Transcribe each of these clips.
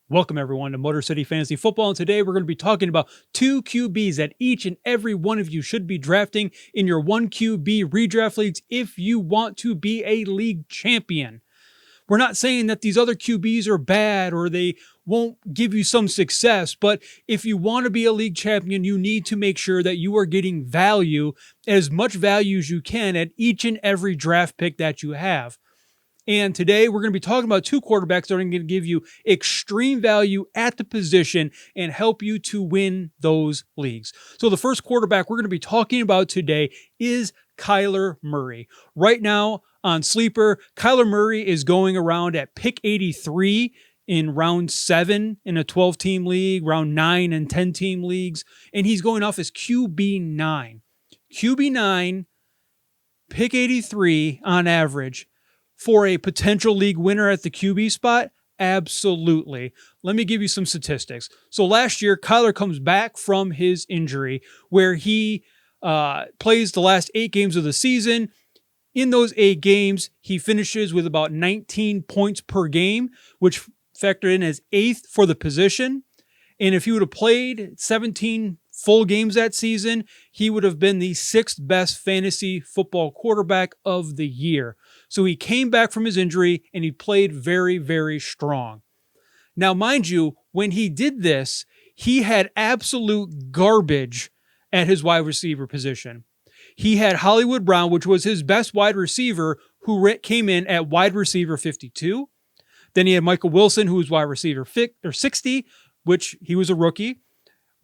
Welcome everyone to Motor City Fantasy Football, and today we're going to be talking about two QBs that each and every one of you should be drafting in your one QB redraft leagues if you want to be a league champion. We're not saying that these other QBs are bad or they won't give you some success, but if you want to be a league champion, you need to make sure that you are getting value, as much value as you can at each and every draft pick that you have. And today we're going to be talking about two quarterbacks that are going to give you extreme value at the position and help you to win those leagues. So the first quarterback we're going to be talking about today is Kyler Murray. Right now on Sleeper, Kyler Murray is going around at pick 83 in round 7 in a 12-team league, round 9 and 10-team leagues, and he's going off as QB9. QB9, pick 83 on average. For a potential league winner at the QB spot? Absolutely. Let me give you some statistics. So last year, Kyler comes back from his injury where he plays the last 8 games of the season. In those 8 games, he finishes with about 19 points per game, which factored in as 8th for the position. And if he would have played 17 full games that season, he would have been the 6th best fantasy football quarterback of the year. So he came back from his injury and he played very, very strong. Now, mind you, when he did this, he had absolute garbage at his wide receiver position. He had Hollywood Brown, which was his best wide receiver, who came in at wide receiver 52. Then he had Michael Wilson, who was wide receiver 60, which he was a rookie.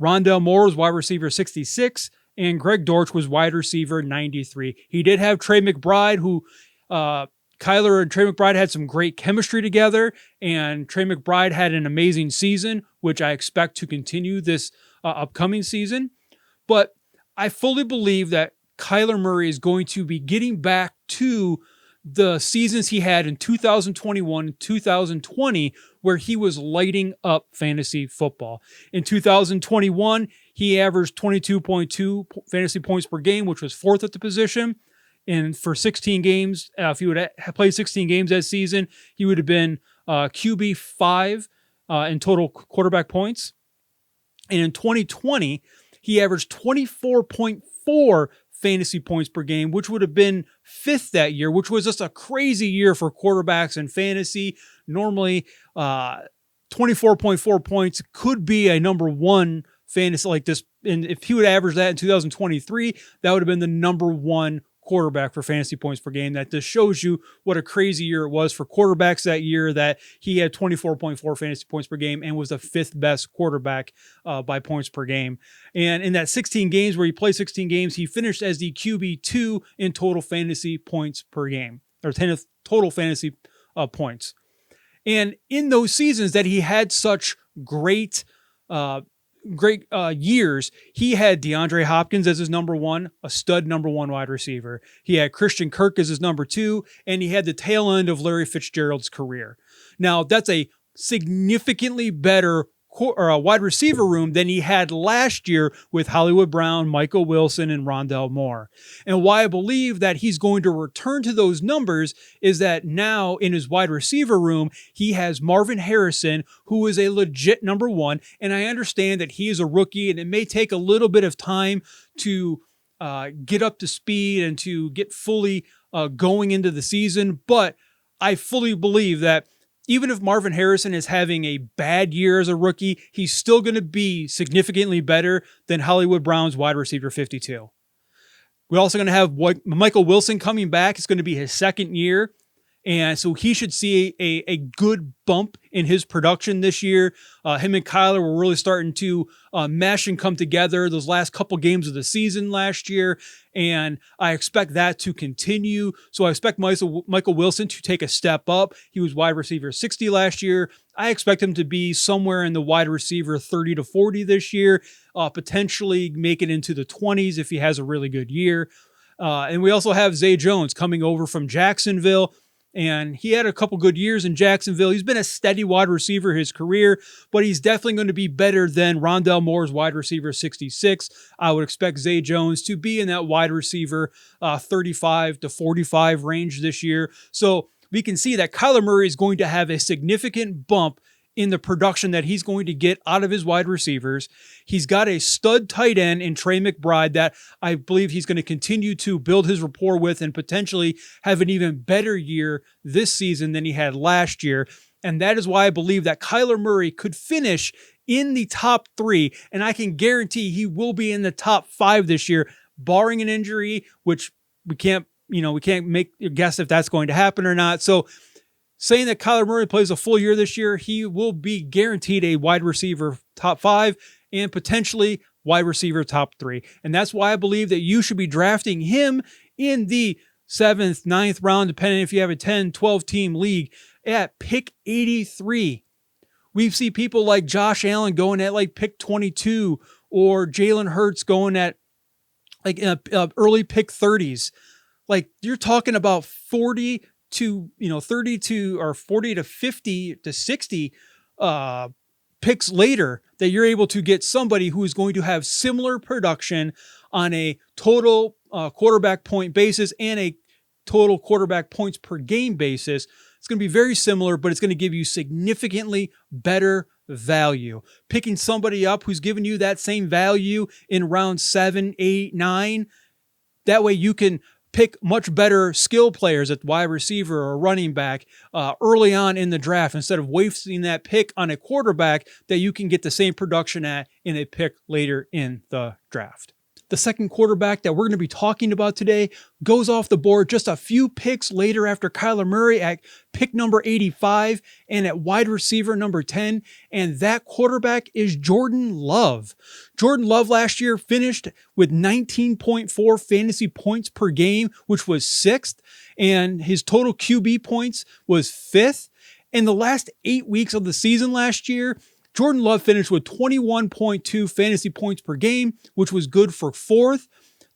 Rondell Moore was wide receiver 66, and Greg Dortch was wide receiver 93. He did have Trey McBride, who Kyler and Trey McBride had some great chemistry together, and Trey McBride had an amazing season, which I expect to continue this upcoming season. But I fully believe that Kyler Murray is going to be getting back to the seasons he had in 2021 and 2020, where he was lighting up fantasy football. In 2021, he averaged 22.2 fantasy points per game, which was 4th at the position. And for 16 games, if he would have played 16 games that season, he would have been QB 5 in total quarterback points. And in 2020, he averaged 24.4 fantasy points per game, which would have been 5th that year, which was just a crazy year for quarterbacks in fantasy. Normally, 24.4 points could be a number 1 fantasy like this. And if he would average that in 2023, that would have been the number 1 quarterback for fantasy points per game. That just shows you what a crazy year it was for quarterbacks that year, that he had 24.4 fantasy points per game and was the 5th best quarterback by points per game. And in that 16 games where he played 16 games, he finished as the QB2 in total fantasy points per game, or 10 total fantasy points. And in those seasons that he had such great years, he had DeAndre Hopkins as his number 1, a stud number 1 wide receiver. He had Christian Kirk as his number 2, and he had the tail end of Larry Fitzgerald's career. Now, that's a significantly better wide receiver room than he had last year with Hollywood Brown, Michael Wilson, and Rondell Moore. And why I believe that he's going to return to those numbers is that now in his wide receiver room, he has Marvin Harrison, who is a legit number 1. And I understand that he is a rookie and it may take a little bit of time to get up to speed and to get fully going into the season. But I fully believe that even if Marvin Harrison is having a bad year as a rookie, he's still going to be significantly better than Hollywood Brown's wide receiver 52. We're also going to have Michael Wilson coming back. It's going to be his 2nd year. And so he should see a good bump in his production this year. Him and Kyler were really starting to mesh and come together those last couple games of the season last year. And I expect that to continue. So I expect Michael Wilson to take a step up. He was wide receiver 60 last year. I expect him to be somewhere in the wide receiver 30 to 40 this year, potentially make it into the 20s if he has a really good year. And we also have Zay Jones coming over from Jacksonville. And he had a couple good years in Jacksonville. He's been a steady wide receiver his career, but he's definitely going to be better than Rondell Moore's wide receiver 66. I would expect Zay Jones to be in that wide receiver 35 to 45 range this year. So we can see that Kyler Murray is going to have a significant bump in the production that he's going to get out of his wide receivers. He's got a stud tight end in Trey McBride that I believe he's going to continue to build his rapport with and potentially have an even better year this season than he had last year. And that is why I believe that Kyler Murray could finish in the top 3, and I can guarantee he will be in the top 5 this year, barring an injury, which we can't make a guess if that's going to happen or not. So saying that Kyler Murray plays a full year this year, he will be guaranteed a wide receiver top 5 and potentially wide receiver top 3. And that's why I believe that you should be drafting him in the 7th, 9th round, depending if you have a 10, 12 team league, at pick 83. We see people like Josh Allen going at like pick 22, or Jalen Hurts going at like early pick 30s. Like, you're talking about 40 to 32 or 40 to 50 to 60 picks later that you're able to get somebody who is going to have similar production on a total quarterback point basis and a total quarterback points per game basis. It's going to be very similar, but it's going to give you significantly better value. Picking somebody up who's giving you that same value in round 7, 8, 9, that way you can pick much better skill players at wide receiver or running back early on in the draft, instead of wasting that pick on a quarterback that you can get the same production at in a pick later in the draft. The second quarterback that we're going to be talking about today goes off the board just a few picks later after Kyler Murray at pick number 85 and at wide receiver number 10. And that quarterback is Jordan Love. Jordan Love last year finished with 19.4 fantasy points per game, which was 6th. And his total QB points was 5th. In the last 8 weeks of the season last year, Jordan Love finished with 21.2 fantasy points per game, which was good for 4th.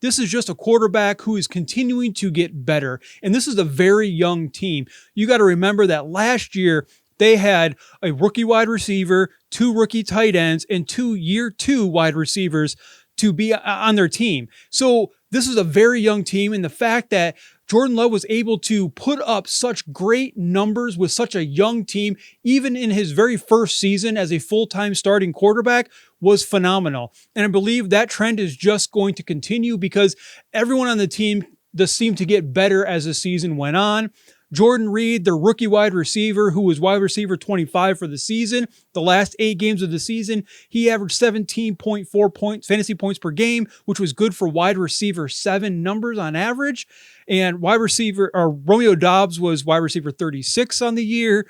This is just a quarterback who is continuing to get better. And this is a very young team. You got to remember that last year they had a rookie wide receiver, 2 rookie tight ends, and 2 year 2 wide receivers to be on their team. So this is a very young team. And the fact that Jordan Love was able to put up such great numbers with such a young team, even in his very first season as a full-time starting quarterback, was phenomenal. And I believe that trend is just going to continue because everyone on the team just seemed to get better as the season went on. Jordan Reed, the rookie wide receiver, who was wide receiver 25 for the season, the last 8 games of the season, he averaged 17.4 points, fantasy points per game, which was good for wide receiver 7 numbers on average. And Romeo Doubs was wide receiver 36 on the year.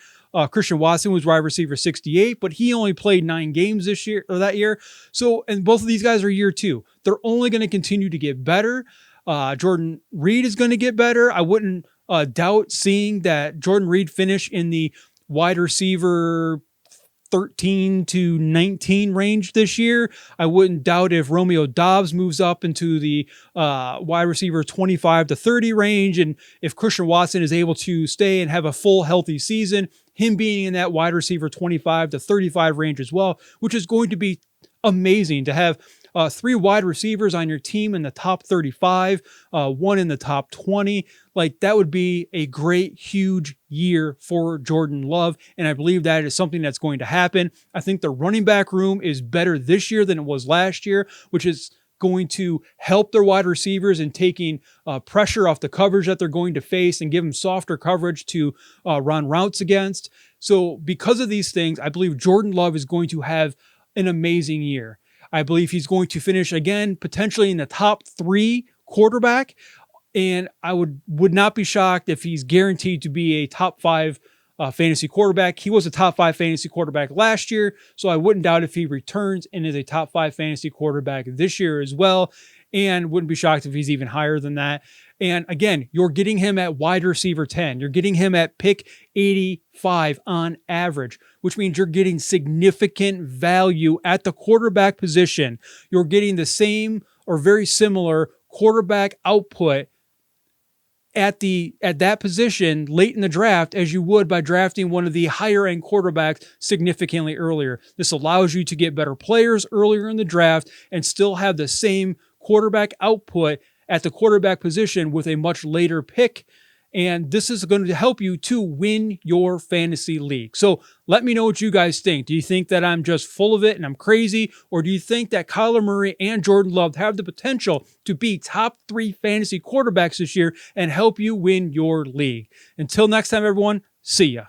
Christian Watson was wide receiver 68, but he only played 9 games that year. So, and both of these guys are year 2. They're only going to continue to get better. Jordan Reed is going to get better. I wouldn't doubt seeing that Jordan Reed finish in the wide receiver 13 to 19 range this year. I wouldn't doubt if Romeo Doubs moves up into the wide receiver 25 to 30 range. And if Christian Watson is able to stay and have a full healthy season, him being in that wide receiver 25 to 35 range as well, which is going to be amazing to have 3 wide receivers on your team in the top 35, 1 in the top 20. Like, that would be a great, huge year for Jordan Love. And I believe that is something that's going to happen. I think the running back room is better this year than it was last year, which is going to help their wide receivers in taking pressure off the coverage that they're going to face and give them softer coverage to run routes against. So because of these things, I believe Jordan Love is going to have an amazing year. I believe he's going to finish again, potentially in the top 3 quarterback. And I would not be shocked if he's guaranteed to be a top 5 fantasy quarterback. He was a top 5 fantasy quarterback last year, so I wouldn't doubt if he returns and is a top 5 fantasy quarterback this year as well. And wouldn't be shocked if he's even higher than that. And again, you're getting him at wide receiver 10. You're getting him at pick 85 on average, which means you're getting significant value at the quarterback position. You're getting the same or very similar quarterback output at that position late in the draft as you would by drafting one of the higher end quarterbacks significantly earlier. This allows you to get better players earlier in the draft and still have the same quarterback output at the quarterback position with a much later pick And this is going to help you to win your fantasy league. So let me know what you guys think. Do you think that I'm just full of it and I'm crazy? Or do you think that Kyler Murray and Jordan Love have the potential to be top 3 fantasy quarterbacks this year and help you win your league? Until next time, everyone, see ya.